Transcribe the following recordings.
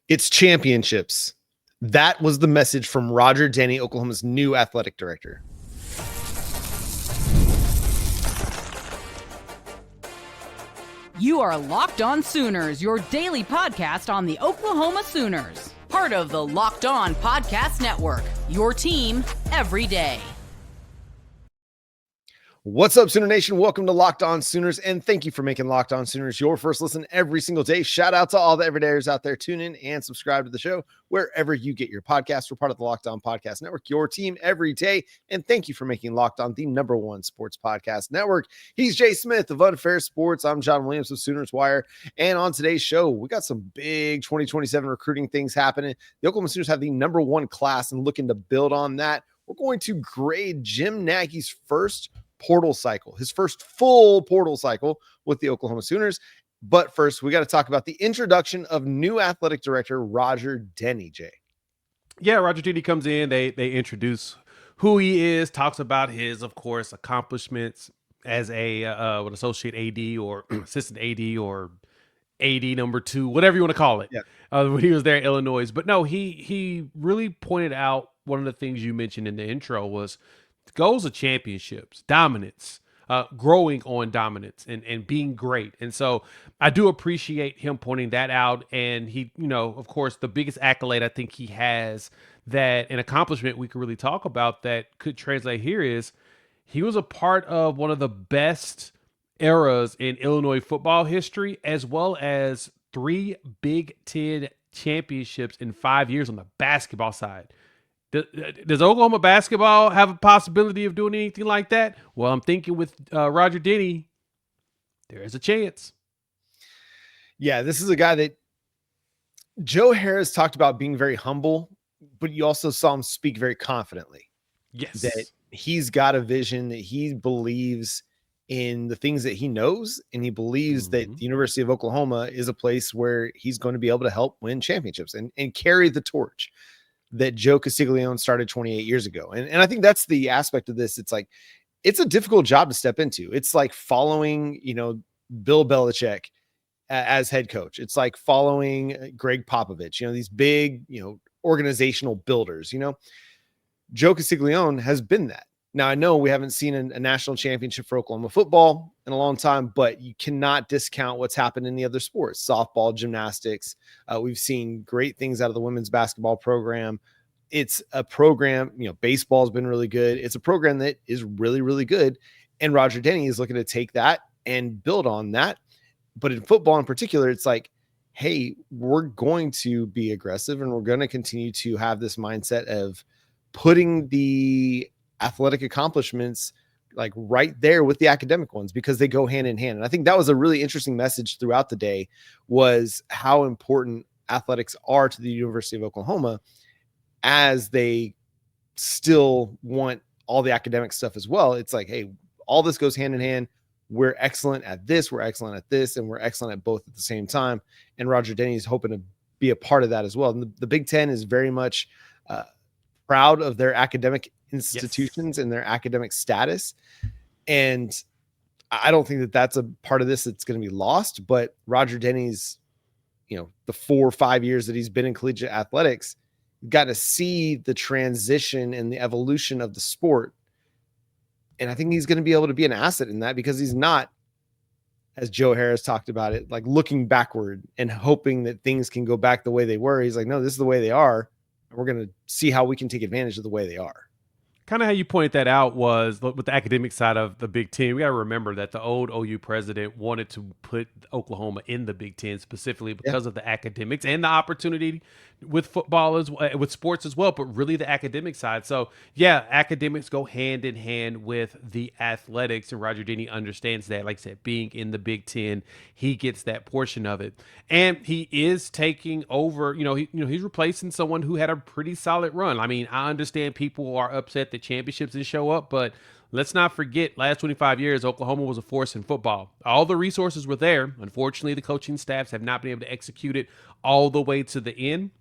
It's championships. That was the message from Roger Denny, Oklahoma's new athletic director. You are Locked On Sooners, your daily podcast on the Oklahoma Sooners. Part of the Locked On Podcast Network, your team every day. What's up, Sooner Nation? Welcome to Locked On Sooners, and thank you for making Locked On Sooners your first listen every single day. Shout out to all the everydayers out there. Tune in and subscribe to the show wherever you get your podcasts. We're part of the Locked On Podcast Network, your team every day. And thank you for making Locked On the #1 sports podcast network. He's Jay Smith of Unfair Sports. I'm John Williams of Sooners Wire. And on today's show, we got some big 2027 recruiting things happening. The Oklahoma Sooners have the #1 class and looking to build on that. We're going to grade Jim Nagy's first portal cycle, his first full portal cycle with the Oklahoma Sooners. But first, we got to talk about the introduction of new athletic director Roger Denny, Jay. Yeah, Roger Denny comes in, they introduce who he is, talks about his, of course, accomplishments as a an associate AD or assistant AD or AD number 2, whatever you want to call it. Yeah. When he was there in Illinois. But no, he really pointed out one of the things you mentioned in the intro was goals of championships, dominance, growing on dominance and being great. And so I do appreciate him pointing that out. And he, of course, the biggest accolade I think he has, that an accomplishment we could really talk about that could translate here, is he was a part of one of the best eras in Illinois football history, as well as 3 Big Ten championships in 5 years on the basketball side. Does Oklahoma basketball have a possibility of doing anything like that? Well, I'm thinking with Roger Denny, there is a chance. Yeah, this is a guy that Joe Harris talked about being very humble, but you also saw him speak very confidently. Yes. That he's got a vision, that he believes in the things that he knows, and he believes that the University of Oklahoma is a place where he's going to be able to help win championships and carry the torch that Joe Castiglione started 28 years ago. And I think that's the aspect of this. It's like, it's a difficult job to step into. It's like following, Bill Belichick as head coach. It's like following Greg Popovich, these big, organizational builders. Joe Castiglione has been that. Now, I know we haven't seen a national championship for Oklahoma football in a long time, but you cannot discount what's happened in the other sports, softball, gymnastics. We've seen great things out of the women's basketball program. It's a program, baseball has been really good. It's a program that is really, really good. And Roger Denny is looking to take that and build on that. But in football in particular, it's like, hey, we're going to be aggressive and we're going to continue to have this mindset of putting the athletic accomplishments like right there with the academic ones, because they go hand in hand. And I think that was a really interesting message throughout the day, was how important athletics are to the University of Oklahoma, as they still want all the academic stuff as well. It's like, hey, all this goes hand in hand. We're excellent at this, we're excellent at this, and we're excellent at both at the same time. And Roger Denny is hoping to be a part of that as well. And the Big Ten is very much proud of their academic institutions and their academic status. And I don't think that that's a part of this that's going to be lost, but Roger Denny's, the 4 or 5 years that he's been in collegiate athletics, got to see the transition and the evolution of the sport. And I think he's going to be able to be an asset in that, because he's not, as Joe Harris talked about it, like looking backward and hoping that things can go back the way they were. He's like, no, this is the way they are. And we're going to see how we can take advantage of the way they are. Kind of how you pointed that out was with the academic side of the Big Ten. We got to remember that the old OU president wanted to put Oklahoma in the Big Ten specifically because of the academics and the opportunity with football with sports as well, but really the academic side. So yeah, academics go hand in hand with the athletics, and Roger Denny understands that. Like I said, being in the Big Ten, he gets that portion of it, and he is taking over. He's replacing someone who had a pretty solid run. I mean, I understand people are upset that championships didn't show up, but let's not forget, last 25 years, Oklahoma was a force in football. All the resources were there. Unfortunately, the coaching staffs have not been able to execute it all the way to the end.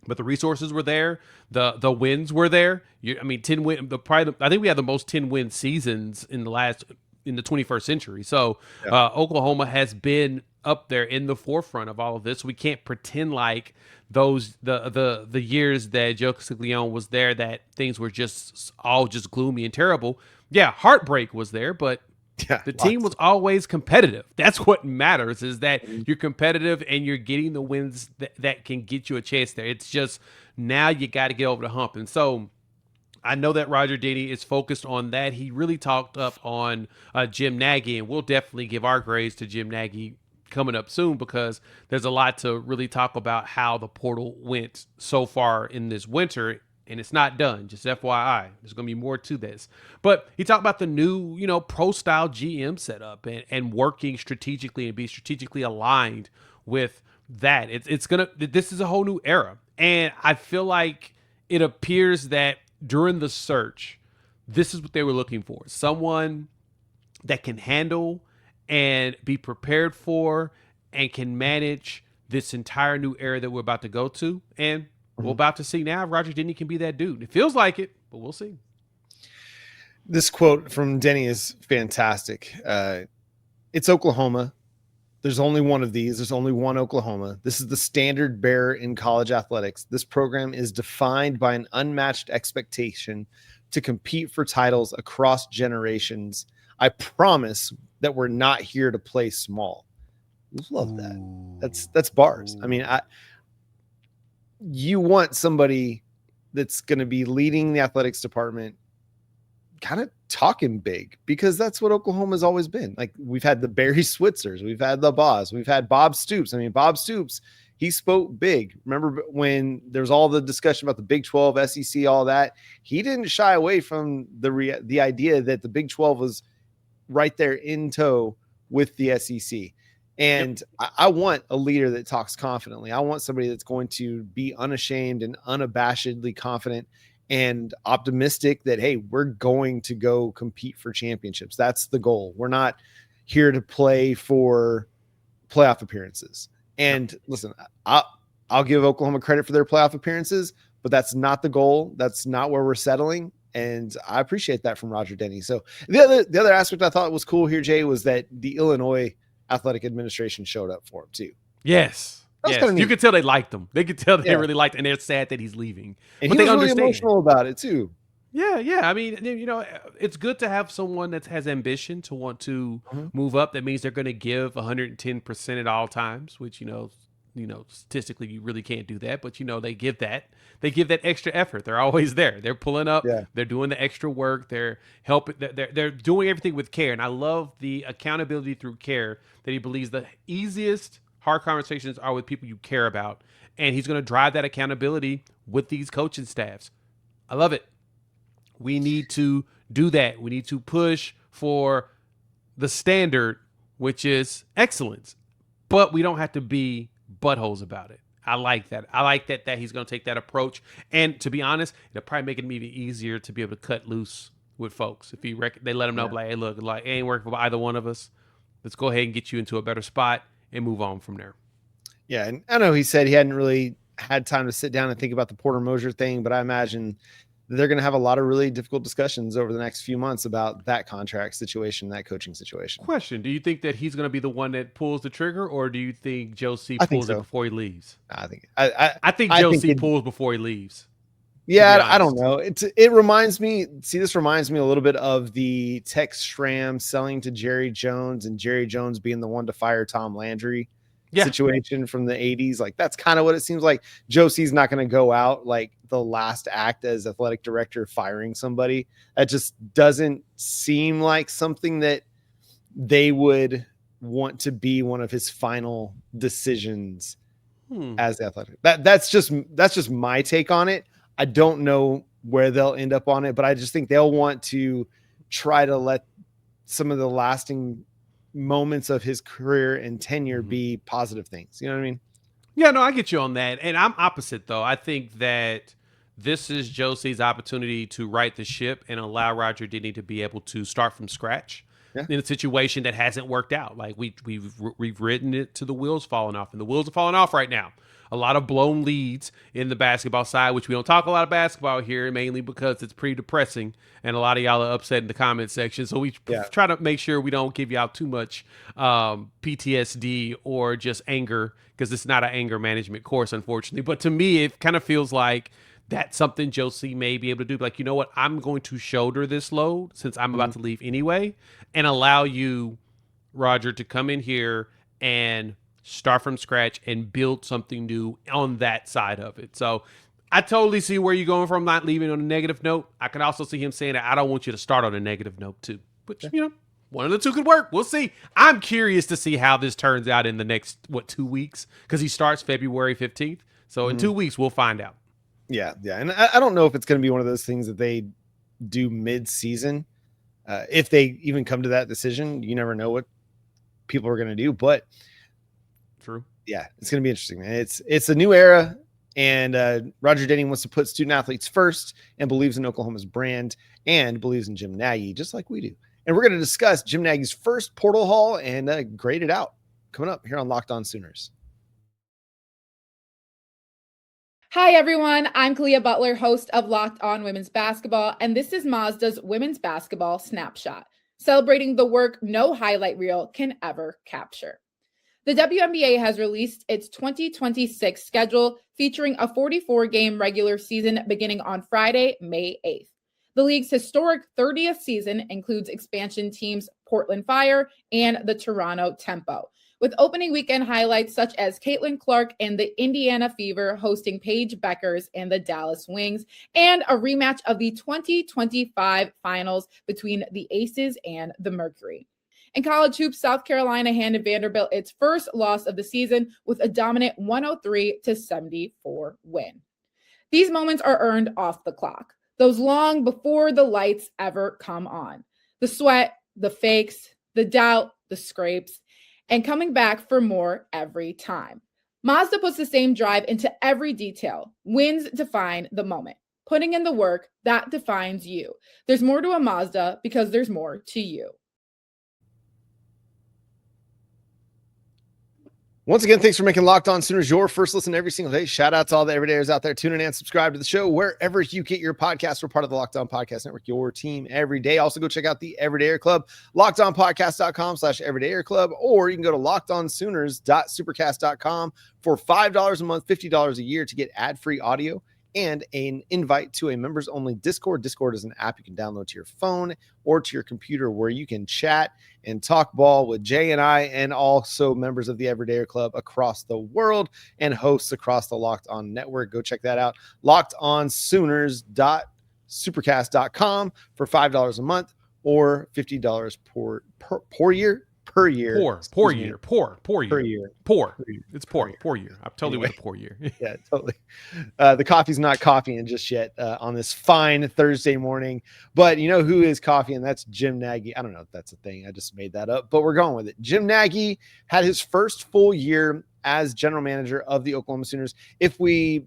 But the resources were there. The wins were there. 10 win. I think we had the most 10-win seasons in the 21st century. So Oklahoma has been up there in the forefront of all of this. We can't pretend like those the years that Joe Castiglione was there that things were just all just gloomy and terrible. Yeah, heartbreak was there, but the team was always competitive. That's what matters, is that you're competitive and you're getting the wins that can get you a chance there. It's just now you got to get over the hump. And so I know that Roger Denny is focused on that. He really talked up on Jim Nagy, and we'll definitely give our grades to Jim Nagy coming up soon, because there's a lot to really talk about how the portal went so far in this winter, and it's not done. Just FYI, there's going to be more to this. But he talked about the new, pro-style GM setup and working strategically and be strategically aligned with that. This is a whole new era. And I feel like it appears that during the search, this is what they were looking for. Someone that can handle and be prepared for and can manage this entire new era that we're about to go to. And we're about to see now if Roger Denny can be that dude. It feels like it, but we'll see. This quote from Denny is fantastic. It's Oklahoma. There's only one of these. There's only one Oklahoma. This is the standard bearer in college athletics. This program is defined by an unmatched expectation to compete for titles across generations. I promise that we're not here to play small. Love that. That's bars. I mean, you want somebody that's going to be leading the athletics department kind of talking big, because that's what Oklahoma's always been. Like, we've had the Barry Switzers, we've had the Boss, we've had Bob Stoops. I mean, Bob Stoops, he spoke big. Remember when there was all the discussion about the Big 12, SEC, all that? He didn't shy away from the idea that the Big 12 was right there in tow with the SEC. And I want a leader that talks confidently. I want somebody that's going to be unashamed and unabashedly confident and optimistic that, hey, we're going to go compete for championships. That's the goal. We're not here to play for playoff appearances. And listen, I'll give Oklahoma credit for their playoff appearances, but that's not the goal. That's not where we're settling. And I appreciate that from Roger Denny. So the other aspect I thought was cool here, Jay, was that the Illinois athletic administration showed up for him too. Yes. You could tell they liked him. They could tell they really liked him, and they're sad that he's leaving. And but he they was really understand. emotional about it too. Yeah. I mean, it's good to have someone that has ambition to want to move up. That means they're going to give 110% at all times, which, statistically you really can't do that, but they give that extra effort. They're always there. They're pulling up. Yeah. They're doing the extra work. They're helping. They're doing everything with care. And I love the accountability through care that he believes the easiest hard conversations are with people you care about. And he's going to drive that accountability with these coaching staffs. I love it. We need to do that. We need to push for the standard, which is excellence, but we don't have to be buttholes about it. I like that. I like that he's going to take that approach. And to be honest, it'll probably make it even easier to be able to cut loose with folks. If they let him know, like, hey, look, like, it ain't working for either one of us. Let's go ahead and get you into a better spot and move on from there. Yeah. And I know he said he hadn't really had time to sit down and think about the Porter Moser thing, but I imagine they're going to have a lot of really difficult discussions over the next few months about that contract situation, that coaching situation. Question. Do you think that he's going to be the one that pulls the trigger, or do you think Joe C pulls it before he leaves? I think Joe C pulls before he leaves. Yeah, I don't know. It reminds me, this reminds me a little bit of the Tex Schramm selling to Jerry Jones and Jerry Jones being the one to fire Tom Landry situation from the 80s. Like, that's kind of what it seems like. Joe C's not going to go out like the last act as athletic director firing somebody. That just doesn't seem like something that they would want to be one of his final decisions as the athletic. That's just my take on it. I don't know where they'll end up on it, but I just think they'll want to try to let some of the lasting moments of his career and tenure be positive things. You know what I mean? Yeah, no, I get you on that. And I'm opposite, though. I think that this is Joe C's opportunity to right the ship and allow Roger Denny to be able to start from scratch in a situation that hasn't worked out. Like, we've ridden it to the wheels falling off, and the wheels are falling off right now. a lot of blown leads in the basketball side, which we don't talk a lot of basketball here, mainly because it's pretty depressing and a lot of y'all are upset in the comment section. So we try to make sure we don't give y'all too much PTSD or just anger, because it's not an anger management course, unfortunately. But to me, it kind of feels like that's something Josie may be able to do. Like, you know what? I'm going to shoulder this load since I'm about to leave anyway, and allow you, Roger, to come in here and start from scratch and build something new on that side of it. So I totally see where you're going from, not leaving on a negative note. I can also see him saying that I don't want you to start on a negative note too, which, you know, one of the two could work. We'll see. I'm curious to see how this turns out in the next, 2 weeks? Because he starts February 15th. So in 2 weeks, we'll find out. Yeah. And I don't know if it's going to be one of those things that they do mid-season. If they even come to that decision, you never know what people are going to do. But true. Yeah, it's going to be interesting, man. It's a new era, and Roger Denny wants to put student athletes first and believes in Oklahoma's brand and believes in Jim Nagy, just like we do. And we're going to discuss Jim Nagy's first portal haul and grade it out coming up here on Locked On Sooners. Hi, everyone. I'm Kalia Butler, host of Locked On Women's Basketball, and this is Mazda's Women's Basketball Snapshot, celebrating the work no highlight reel can ever capture. The WNBA has released its 2026 schedule, featuring a 44-game regular season beginning on Friday, May 8th. The league's historic 30th season includes expansion teams Portland Fire and the Toronto Tempo, with opening weekend highlights such as Caitlin Clark and the Indiana Fever hosting Paige Beckers and the Dallas Wings, and a rematch of the 2025 finals between the Aces and the Mercury. In college hoops, South Carolina handed Vanderbilt its first loss of the season with a dominant 103-74 win. These moments are earned off the clock, those long before the lights ever come on. The sweat, the fakes, the doubt, the scrapes, and coming back for more every time. Mazda puts the same drive into every detail. Wins define the moment. Putting in the work, that defines you. There's more to a Mazda because there's more to you. Once again, thanks for making Locked On Sooners your first listen every single day. Shout out to all the everydayers out there tuning in and subscribe to the show wherever you get your podcast. We're part of the Locked On Podcast Network, your team every day. Also, go check out the Everydayer Club, lockedonpodcast.com/everydayer club, or you can go to lockedonsooners.supercast.com for $5 a month, $50 a year to get ad-free audio and an invite to a members-only Discord. Discord is an app you can download to your phone or to your computer where you can chat and talk ball with Jay and I, and also members of the Everydayer Club across the world and hosts across the Locked On Network. Go check that out. lockedonsooners.supercast.com for $5 a month or $50 per year. Per year. It's poor. I'm totally with a poor year. Yeah, totally. The coffee's not coffeeing just yet on this fine Thursday morning, but you know who is coffee, and that's Jim Nagy. I don't know if that's a thing. I just made that up, but we're going with it. Jim Nagy had his first full year as general manager of the Oklahoma Sooners. If we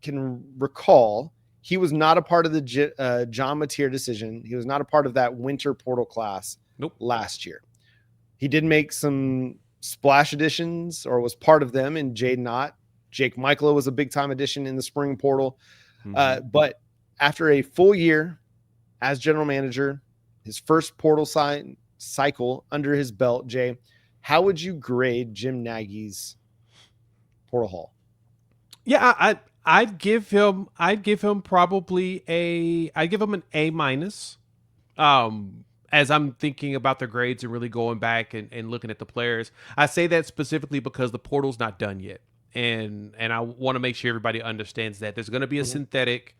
can recall, he was not a part of the John Mateer decision. He was not a part of that winter portal class last year. He did make some splash additions, or was part of them, in Jade Knott. Jake Michaela was a big-time addition in the spring portal. But after a full year as general manager, his first portal cycle under his belt, Jay, how would you grade Jim Nagy's portal haul? Yeah, I'd give him probably I'd give him an A-. As I'm thinking about the grades and really going back and looking at the players. I say that specifically because the portal's not done yet. And I want to make sure everybody understands that there's going to be a synthetic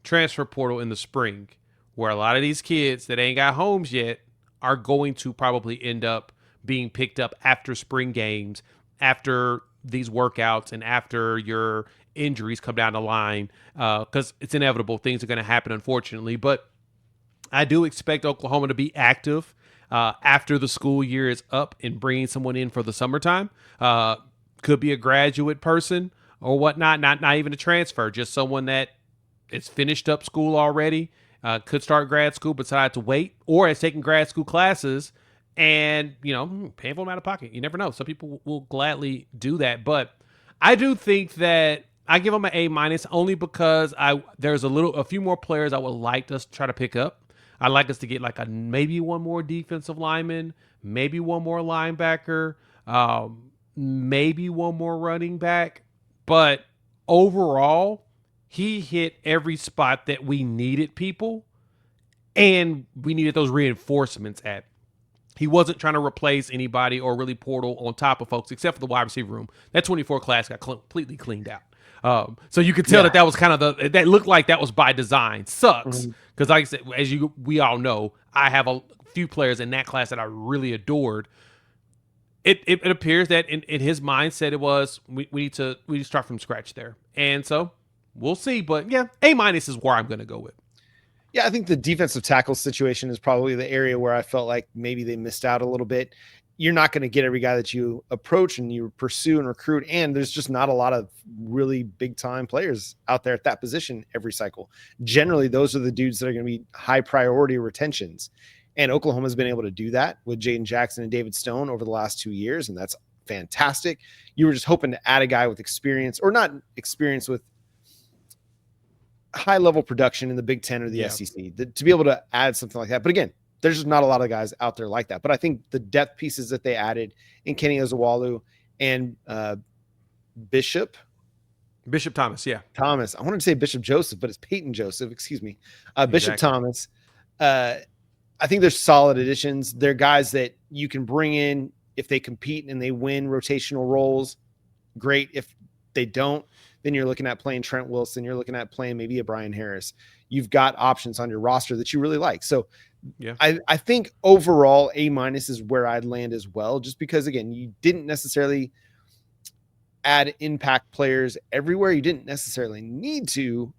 transfer portal in the spring where a lot of these kids that ain't got homes yet are going to probably end up being picked up after spring games, after these workouts, and after your injuries come down the line, because it's inevitable. Things are going to happen, unfortunately. But I do expect Oklahoma to be active after the school year is up and bringing someone in for the summertime. Could be a graduate person or whatnot, not even a transfer, just someone that is finished up school already, could start grad school but decided to wait, or has taken grad school classes and, paying for them out of pocket. You never know. Some people will gladly do that. But I do think that I give him an A- only because there's a few more players I would like us to try to pick up. I'd like us to get like maybe one more defensive lineman, maybe one more linebacker, maybe one more running back. But overall, he hit every spot that we needed people, and we needed those reinforcements at. He wasn't trying to replace anybody or really portal on top of folks, except for the wide receiver room. That 24 class got completely cleaned out. So you could tell that was kind of that looked like that was by design. Sucks. Because like I said, we all know, I have a few players in that class that I really adored. It appears that in his mindset, it was, we need to start from scratch there. And so we'll see. But yeah, A- is where I'm going to go with. Yeah, I think the defensive tackle situation is probably the area where I felt like maybe they missed out a little bit. You're not going to get every guy that you approach and you pursue and recruit. And there's just not a lot of really big time players out there at that position every cycle. Generally, those are the dudes that are going to be high priority retentions. And Oklahoma's been able to do that with Jaden Jackson and David Stone over the last 2 years. And that's fantastic. You were just hoping to add a guy with experience, or not experience, with high level production in the Big Ten or the SEC, to be able to add something like that. But again, there's just not a lot of guys out there like that. But I think the depth pieces that they added in Kenny Ozawalu and Bishop Thomas. Yeah. Thomas. I wanted to say Bishop Joseph, but it's Peyton Joseph. Excuse me. Bishop Thomas. I think they're solid additions. They're guys that you can bring in if they compete and they win rotational roles. Great. If they don't, then you're looking at playing Trent Wilson. You're looking at playing maybe a Brian Harris. You've got options on your roster that you really like. So yeah, I think overall A- is where I'd land as well, just because, again, you didn't necessarily add impact players everywhere. You didn't necessarily need to,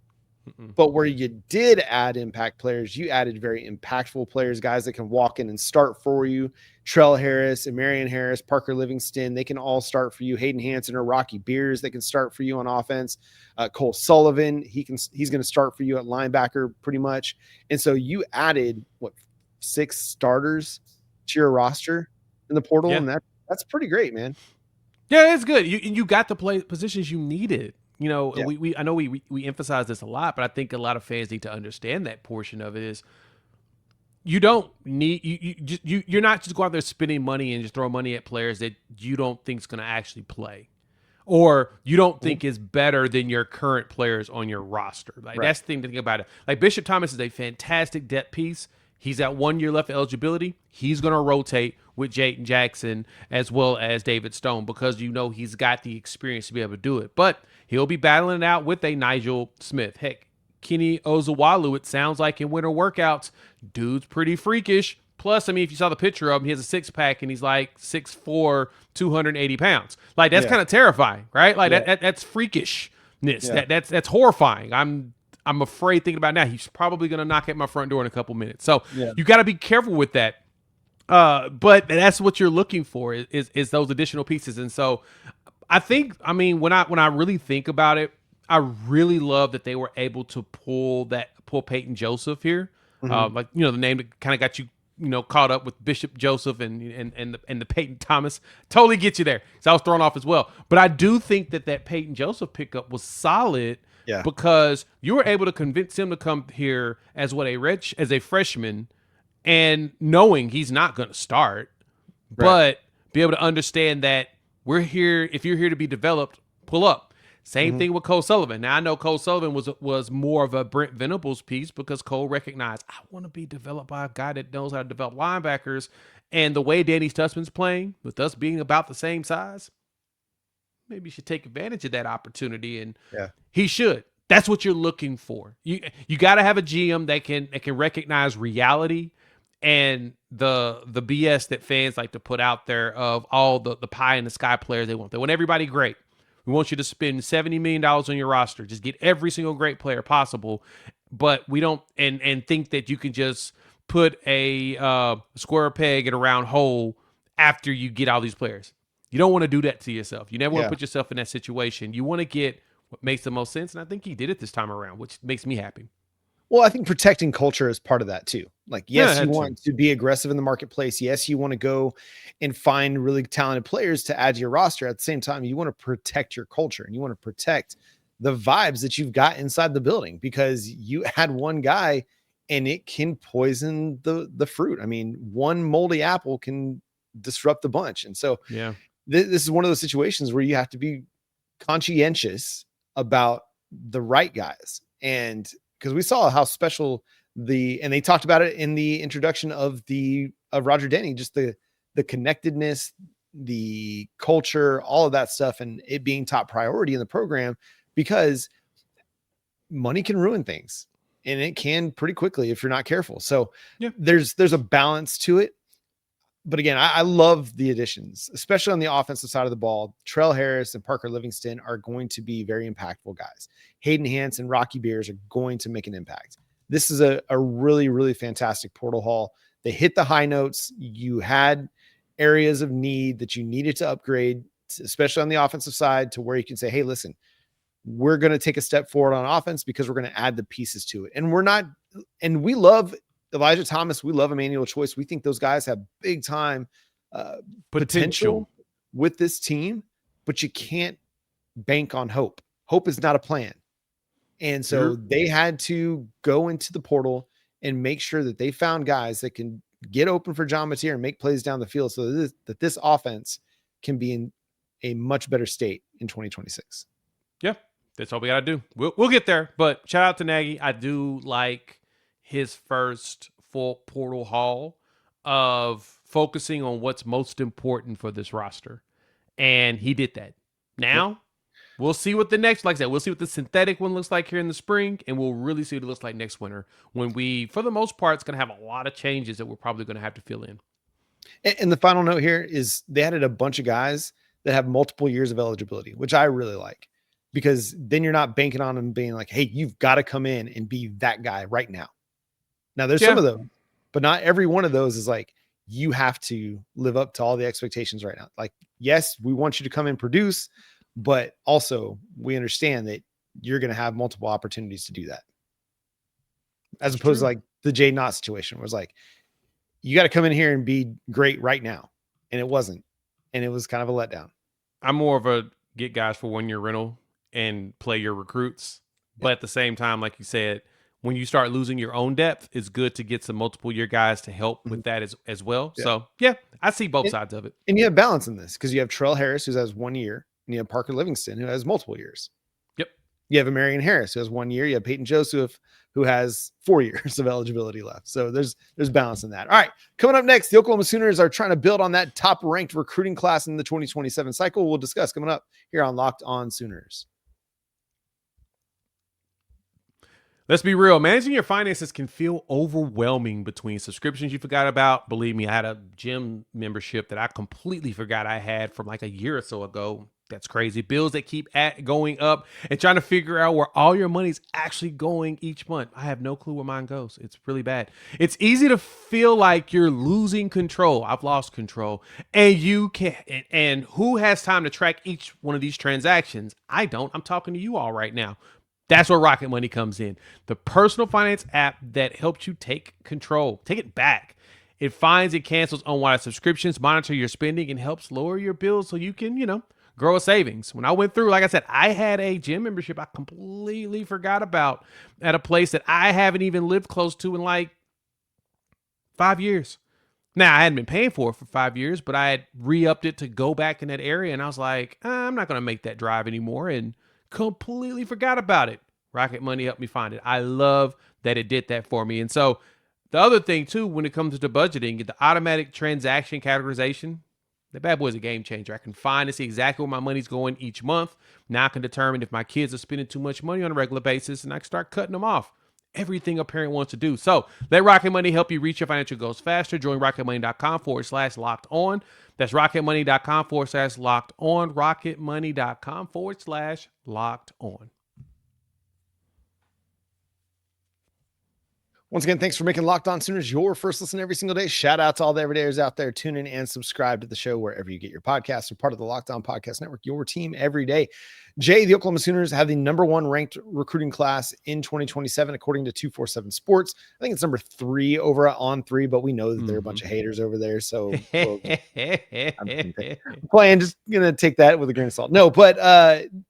but where you did add impact players, you added very impactful players, guys that can walk in and start for you. Trell Harris and Marion Harris, Parker Livingston, they can all start for you. Hayden Hanson or Rocky Beers, they can start for you on offense. Cole Sullivan, he's going to start for you at linebacker pretty much. And so you added 6 starters to your roster in the portal, and that's pretty great, man. Yeah, it's good. You got the play positions you needed. You know, I know we emphasize this a lot, but I think a lot of fans need to understand that portion of it is you don't need you're not just go out there spending money and just throw money at players that you don't think is going to actually play, or you don't think is better than your current players on your roster. Like that's the thing to think about it. Like Bishop Thomas is a fantastic depth piece. He's at 1 year left of eligibility. He's going to rotate with Jaden Jackson as well as David Stone because he's got the experience to be able to do it. But he'll be battling it out with a Nigel Smith. Heck, Kenny Ozawalu, it sounds like in winter workouts, dude's pretty freakish. Plus, I mean, if you saw the picture of him, he has a 6-pack and he's like 6'4", 280 pounds. Like, that's kind of terrifying, right? Like, that's freakishness. Yeah. That's horrifying. I'm afraid thinking about it now. He's probably going to knock at my front door in a couple minutes. So you got to be careful with that. But that's what you're looking for is those additional pieces. And so I think, I mean, when I really think about it, I really love that they were able to pull Peyton Joseph here. Like, the name that kind of got you, caught up with Bishop Joseph and the Peyton Thomas. Totally get you there. So I was thrown off as well. But I do think that Peyton Joseph pickup was solid. Yeah. Because you were able to convince him to come here as a freshman, and knowing he's not going to start, but be able to understand that we're here. If you're here to be developed, pull up. Same thing with Cole Sullivan. Now I know Cole Sullivan was more of a Brent Venables piece because Cole recognized I want to be developed by a guy that knows how to develop linebackers, and the way Danny Stutzman's playing with us being about the same size. Maybe you should take advantage of that opportunity, and he should. That's what you're looking for. You got to have a GM that can recognize reality and the BS that fans like to put out there of all the pie in the sky players they want. They want everybody great. We want you to spend $70 million on your roster. Just get every single great player possible, but we don't and think that you can just put a square peg in a round hole after you get all these players. You don't want to do that to yourself. You never want to put yourself in that situation. You want to get what makes the most sense, and I think he did it this time around, which makes me happy. Well, I think protecting culture is part of that too. Like, yes, you that want to be aggressive in the marketplace. Yes, you want to go and find really talented players to add to your roster. At the same time, you want to protect your culture and you want to protect the vibes that you've got inside the building, because you had one guy and it can poison the fruit. I mean, one moldy apple can disrupt the bunch. And so Yeah. this is one of those situations where you have to be conscientious about the right guys. And because we saw how special and they talked about it in the introduction of Roger Denny, just the connectedness, the culture, all of that stuff, and it being top priority in the program, because money can ruin things and it can pretty quickly if you're not careful. So Yeah. there's a balance to it. But again, I love the additions, especially on the offensive side of the ball. Trell Harris and Parker Livingston are going to be very impactful guys. Hayden Hance and Rocky Beers are going to make an impact. This is a really, really fantastic portal haul. They hit the high notes. You had areas of need that you needed to upgrade, especially on the offensive side, to where you can say, hey, listen, we're going to take a step forward on offense because we're going to add the pieces to it. And we love Elijah Thomas. We love Emmanuel Choice. We think those guys have big time potential with this team, but you can't bank on hope. Hope is not a plan. And so they had to go into the portal and make sure that they found guys that can get open for John Mateer and make plays down the field, so that this offense can be in a much better state in 2026. Yeah, that's all we got to do. We'll get there. But shout out to Nagy. I do like his first full portal haul of focusing on what's most important for this roster. And he did that. Now, we'll see what the next, like I said, we'll see what the synthetic one looks like here in the spring, and we'll really see what it looks like next winter, when we, for the most part, it's going to have a lot of changes that we're probably going to have to fill in. And the final note here is they added a bunch of guys that have multiple years of eligibility, which I really like, because then you're not banking on them being like, hey, you've got to come in and be that guy right now. Now, there's some of them, but not every one of those is like, you have to live up to all the expectations right now. Like, yes, we want you to come and produce, but also we understand that you're going to have multiple opportunities to do that. As opposed to like the Jay Knott situation, where it's like, you got to come in here and be great right now. And it wasn't. And it was kind of a letdown. I'm more of a get guys for 1 year rental and play your recruits. But at the same time, like you said, when you start losing your own depth, it's good to get some multiple year guys to help with that as well. Yeah. So, yeah, I see both sides of it. And you have balance in this, because you have Trell Harris, who has 1 year, and you have Parker Livingston, who has multiple years. Yep. You have Marion Harris, who has 1 year. You have Peyton Joseph, who has 4 years of eligibility left. So there's balance in that. All right, coming up next, the Oklahoma Sooners are trying to build on that top-ranked recruiting class in the 2027 cycle. We'll discuss coming up here on Locked On Sooners. Let's be real. Managing your finances can feel overwhelming between subscriptions you forgot about. Believe me, I had a gym membership that I completely forgot I had from like a year or so ago. That's crazy. Bills that keep going up, and trying to figure out where all your money's actually going each month. I have no clue where mine goes. It's really bad. It's easy to feel like you're losing control. I've lost control. And you can't. And who has time to track each one of these transactions? I don't. I'm talking to you all right now. That's where Rocket Money comes in. The personal finance app that helps you take control. Take it back. It finds and cancels unwanted subscriptions, monitor your spending, and helps lower your bills so you can, grow a savings. When I went through, like I said, I had a gym membership I completely forgot about at a place that I haven't even lived close to in like 5 years. Now, I hadn't been paying for it for 5 years, but I had re-upped it to go back in that area, and I was like, I'm not going to make that drive anymore, and completely forgot about it. Rocket Money helped me find it. I love that it did that for me. And so the other thing too, when it comes to budgeting, the automatic transaction categorization, the bad boy is a game changer. I can find and see exactly where my money's going each month. Now I can determine if my kids are spending too much money on a regular basis, and I can start cutting them off. Everything a parent wants to do. So let Rocket Money help you reach your financial goals faster. Join rocketmoney.com/locked on. That's rocketmoney.com/locked on. Rocketmoney.com/locked on. Once again, thanks for making Locked On Sooners your first listen every single day. Shout out to all the everydayers out there. Tune in and subscribe to the show wherever you get your podcasts. We're part of the Locked On Podcast Network, your team every day. Jay, the Oklahoma Sooners have the number 1 ranked recruiting class in 2027, according to 247 Sports. I think it's number 3 over at On3, but we know that there are a bunch of haters over there. So I'm playing, just going to take that with a grain of salt. No, but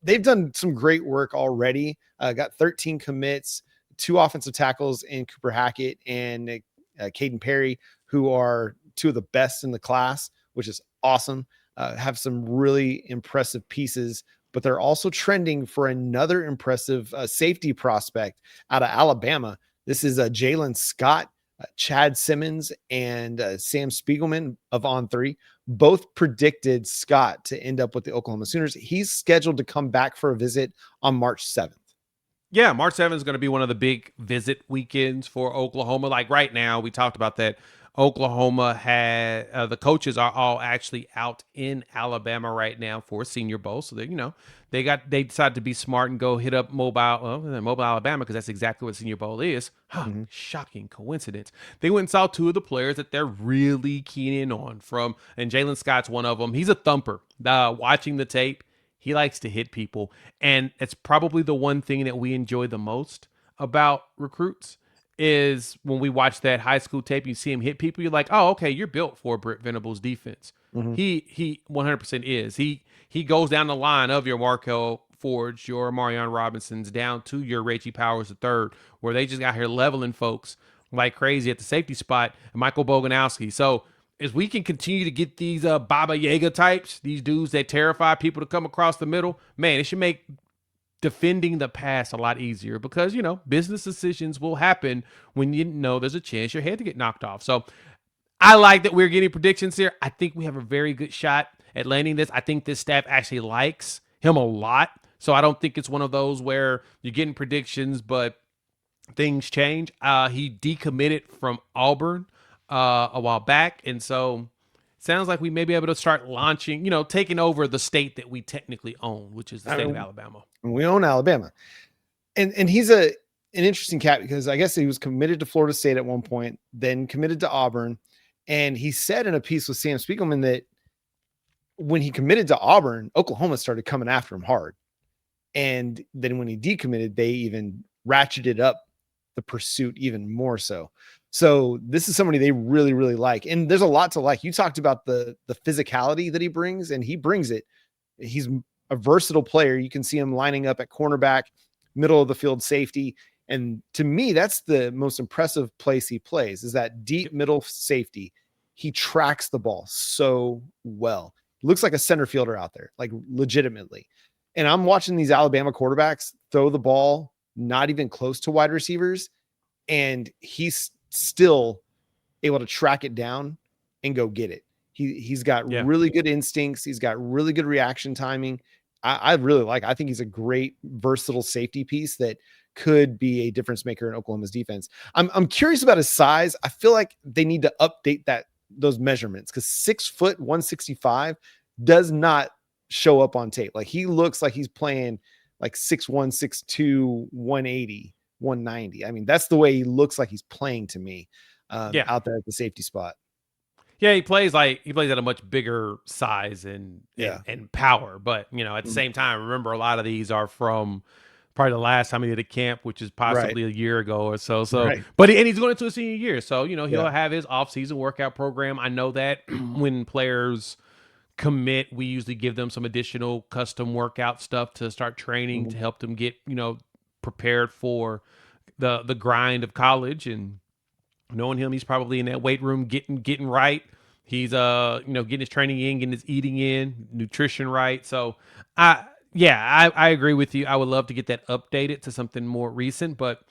they've done some great work already. Got 13 commits. 2 offensive tackles in Cooper Hackett and Caden Perry, who are 2 of the best in the class, which is awesome. Have some really impressive pieces, but they're also trending for another impressive safety prospect out of Alabama. This is Jaylen Scott, Chad Simmons, and Sam Spiegelman of On3. Both predicted Scott to end up with the Oklahoma Sooners. He's scheduled to come back for a visit on March 7th. Yeah, March 7th is going to be one of the big visit weekends for Oklahoma. Like right now, we talked about that. Oklahoma had the coaches are all actually out in Alabama right now for Senior Bowl. So they decided to be smart and go hit up Mobile Alabama, because that's exactly what Senior Bowl is. Shocking coincidence. They went and saw 2 of the players that they're really keen in on and Jaylen Scott's one of them. He's a thumper. Watching the tape, he likes to hit people, and it's probably the one thing that we enjoy the most about recruits is when we watch that high school tape, you see him hit people, you're like, oh, okay, you're built for Brent Venables' defense. He 100% is. He goes down the line of your Markel Forge, your Marion Robinsons, down to your Reggie Powers III, where they just got here leveling folks like crazy at the safety spot, and Michael Boganowski. So as we can continue to get these Baba Yaga types, these dudes that terrify people to come across the middle, man, it should make defending the pass a lot easier, because, business decisions will happen when there's a chance your head to get knocked off. So I like that we're getting predictions here. I think we have a very good shot at landing this. I think this staff actually likes him a lot. So I don't think it's one of those where you're getting predictions, but things change. He decommitted from Auburn a while back, and so it sounds like we may be able to start launching, taking over the state that we technically own, which is the state of Alabama. We own Alabama, and he's an interesting cat, because I guess he was committed to Florida State at one point, then committed to Auburn, and he said in a piece with Sam Spiegelman that when he committed to Auburn, Oklahoma started coming after him hard, and then when he decommitted, they even ratcheted up the pursuit even more so. So this is somebody they really, really like. And there's a lot to like. You talked about the physicality that he brings, and he brings it. He's a versatile player. You can see him lining up at cornerback, middle of the field safety. And to me, that's the most impressive place he plays, is that deep middle safety. He tracks the ball so well. He looks like a center fielder out there, like legitimately. And I'm watching these Alabama quarterbacks throw the ball not even close to wide receivers, and he's still able to track it down and go get it. He's got really good instincts. He's got really good reaction timing. I really like. I think he's a great versatile safety piece that could be a difference maker in Oklahoma's defense. I'm curious about his size. I feel like they need to update those measurements, because 6 foot 165 does not show up on tape. Like, he looks like he's playing like 6'1", 6'2", 180, 190. I mean, that's the way he looks like he's playing to me out there at the safety spot. Yeah, he plays at a much bigger size and power. But, at the same time, remember, a lot of these are from probably the last time he did a camp, which is possibly a year ago or so. But he's going into a senior year. So, he'll have his off-season workout program. I know that when players commit, we usually give them some additional custom workout stuff to start training to help them get, prepared for the grind of college. And knowing him, he's probably in that weight room getting right. He's getting his training in, getting his eating in, nutrition right. So I agree with you. I would love to get that updated to something more recent, but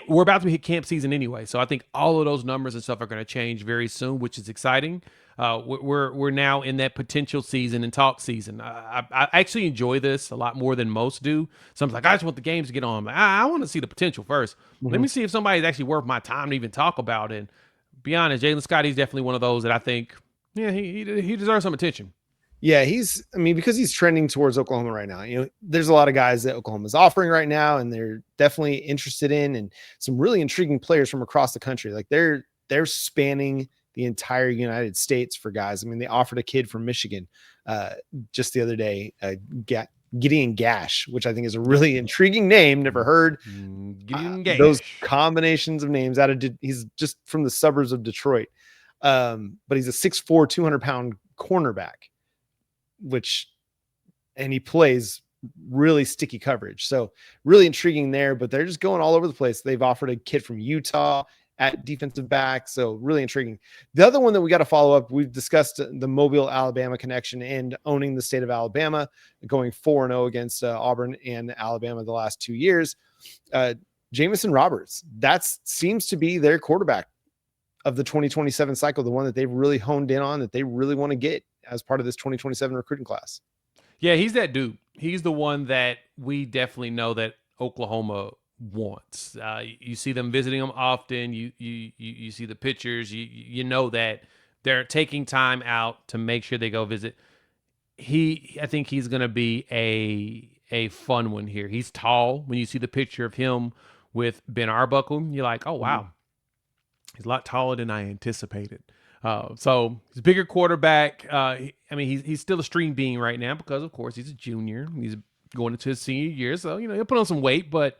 we're about to hit camp season anyway. So I think all of those numbers and stuff are going to change very soon, which is exciting. We're now in that potential season and talk season. I actually enjoy this a lot more than most do. Someone's like, I just want the games to get on. I want to see the potential first. Let me see if somebody's actually worth my time to even talk about. And be honest, Jaylen Scott, he's definitely one of those that I think, he deserves some attention. Yeah, because he's trending towards Oklahoma right now. There's a lot of guys that Oklahoma's offering right now, and they're definitely interested in, and some really intriguing players from across the country. Like they're spanning the entire United States for guys. I mean, they offered a kid from Michigan just the other day, Gideon Gash, which I think is a really intriguing name. Never heard those combinations of names he's just from the suburbs of Detroit. But he's a 6'4", 200-pound cornerback, and he plays really sticky coverage. So really intriguing there, but they're just going all over the place. They've offered a kid from Utah at defensive back. So really intriguing. The other one that we got to follow up, we've discussed the Mobile, Alabama connection and owning the state of Alabama, going 4-0 against Auburn and Alabama the last 2 years. Jamison Roberts, that seems to be their quarterback of the 2027 cycle, the one that they've really honed in on, that they really want to get as part of this 2027 recruiting class. Yeah, he's that dude. He's the one that we definitely know that Oklahoma wants. You see them visiting him often. You see the pictures. You know that they're taking time out to make sure they go visit. I think he's going to be a fun one here. He's tall. When you see the picture of him with Ben Arbuckle, you're like, oh, wow. He's a lot taller than I anticipated. So he's a bigger quarterback. He's still a string bean right now because, of course, he's a junior. He's going into his senior year. So, he'll put on some weight, but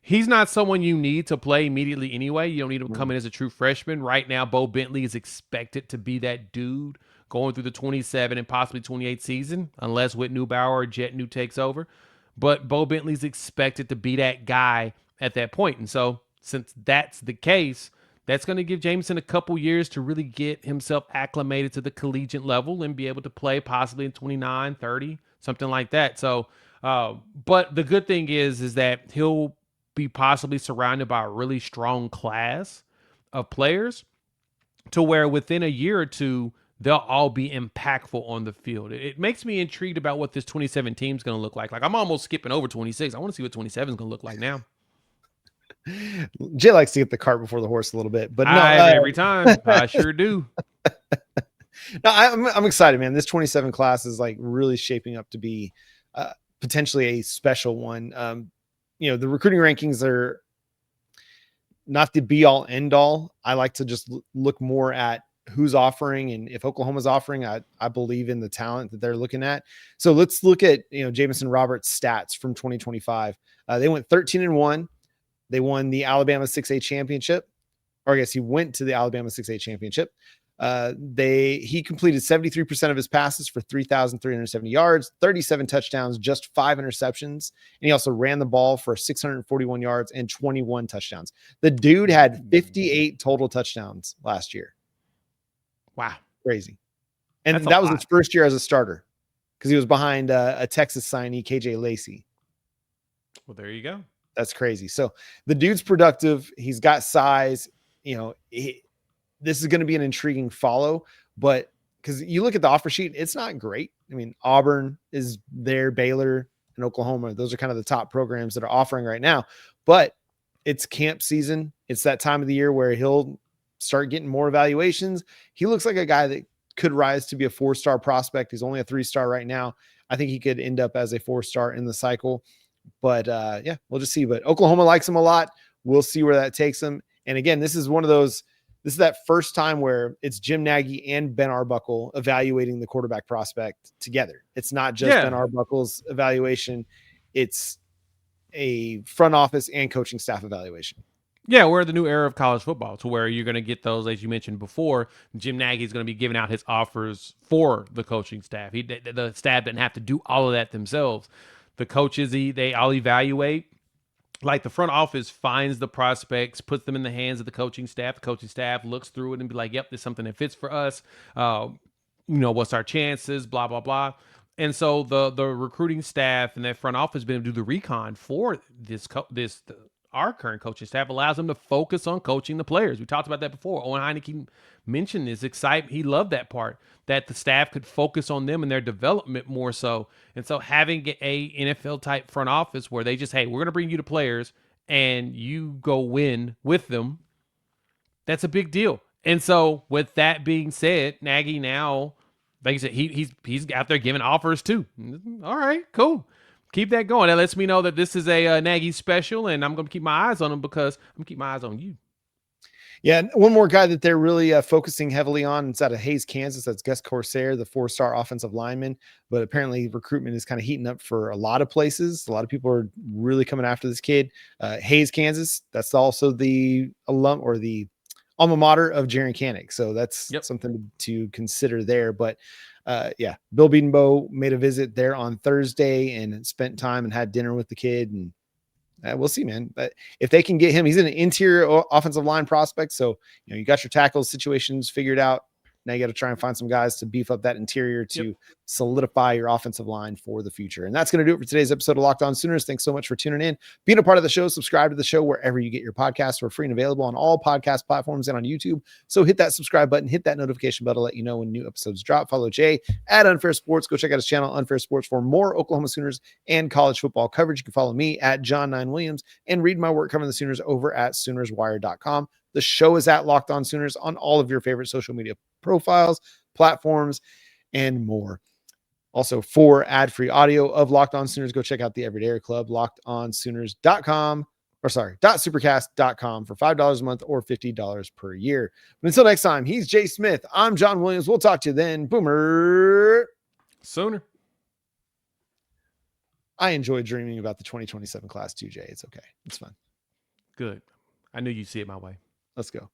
he's not someone you need to play immediately anyway. You don't need him to come in as a true freshman. Right now, Bo Bentley is expected to be that dude going through the 27 and possibly 28 season, unless Whit Neubauer or Jet New takes over. But Bo Bentley's expected to be that guy at that point. And so since that's the case, that's going to give Jamison a couple years to really get himself acclimated to the collegiate level and be able to play possibly in 29, 30, something like that. So, but the good thing is that he'll be possibly surrounded by a really strong class of players to where within a year or two, they'll all be impactful on the field. It makes me intrigued about what this 27 team is going to look like. Like I'm almost skipping over 26. I want to see what 27 is going to look like now. Jay likes to get the cart before the horse a little bit, but no, every time I sure do. No, I'm excited, man. This 27 class is like really shaping up to be potentially a special one. The recruiting rankings are not the be all end all. I like to just look more at who's offering, and if Oklahoma's offering, I believe in the talent that they're looking at. So let's look at Jamison Roberts' stats from 2025. They went 13-1. They won the Alabama 6A championship, or I guess he went to the Alabama 6A championship. He completed 73% of his passes for 3,370 yards, 37 touchdowns, just 5 interceptions. And he also ran the ball for 641 yards and 21 touchdowns. The dude had 58 total touchdowns last year. Wow. Crazy. And that was his first year as a starter because he was behind a Texas signee, KJ Lacey. Well, there you go. That's crazy. So the dude's productive. He's got size. This is going to be an intriguing follow, but because you look at the offer sheet, it's not great. I mean, Auburn is there, Baylor and Oklahoma. Those are kind of the top programs that are offering right now, but it's camp season. It's that time of the year where he'll start getting more evaluations. He looks like a guy that could rise to be a 4-star prospect. He's only a 3-star right now. I think he could end up as a 4-star in the cycle. But we'll just see. But Oklahoma likes him a lot. We'll see where that takes him. And again, this is that first time where it's Jim Nagy and Ben Arbuckle evaluating the quarterback prospect together. It's not just Ben Arbuckle's evaluation. It's a front office and coaching staff evaluation. Yeah, we're in the new era of college football to where you're going to get those, as you mentioned before. Jim Nagy is going to be giving out his offers for the coaching staff. The staff didn't have to do all of that themselves. The coaches, they all evaluate. Like the front office finds the prospects, puts them in the hands of the coaching staff. The coaching staff looks through it and be like, yep, there's something that fits for us. What's our chances, blah, blah, blah. And so the recruiting staff and that front office been able to do the recon for our current coaching staff, allows them to focus on coaching the players. We talked about that before. Owen Heineke mentioned this excitement. He loved that part, that the staff could focus on them and their development more so. And so having a NFL type front office where they just, hey, we're going to bring you the players and you go win with them, that's a big deal. And so with that being said, Nagy now, like you said, he's out there giving offers too. All right, cool. Keep that going. That lets me know that this is a Nagy special, and I'm going to keep my eyes on him because I'm going to keep my eyes on you. Yeah, one more guy that they're really focusing heavily on is out of Hays, Kansas. That's Gus Corsair, the 4-star offensive lineman. But apparently recruitment is kind of heating up for a lot of places. A lot of people are really coming after this kid. Hays, Kansas, that's also the alum or the alma mater of Jaron Kanik. So that's something to consider there. But yeah, Bill Bedenbaugh made a visit there on Thursday and spent time and had dinner with the kid. And we'll see, man. But if they can get him, he's an interior offensive line prospect. So, you got your tackle situations figured out. Now you got to try and find some guys to beef up that interior to solidify your offensive line for the future. And that's going to do it for today's episode of Locked On Sooners. Thanks so much for tuning in, being a part of the show. Subscribe to the show wherever you get your podcasts. We're free and available on all podcast platforms and on YouTube. So hit that subscribe button, hit that notification bell to let you know when new episodes drop. Follow Jay at Unfair Sports. Go check out his channel, Unfair Sports, for more Oklahoma Sooners and college football coverage. You can follow me at John9Williams and read my work covering the Sooners over at SoonersWire.com. The show is at Locked On Sooners on all of your favorite social media profiles, platforms, and more. Also, for ad-free audio of Locked On Sooners, go check out the Everyday Club, lockedonsooners.com, or sorry, .supercast.com for $5 a month or $50 per year. But until next time, he's Jay Smith. I'm John Williams. We'll talk to you then. Boomer Sooner. I enjoy dreaming about the 2027 class too, Jay. It's okay. It's fun. Good. I knew you'd see it my way. Let's go.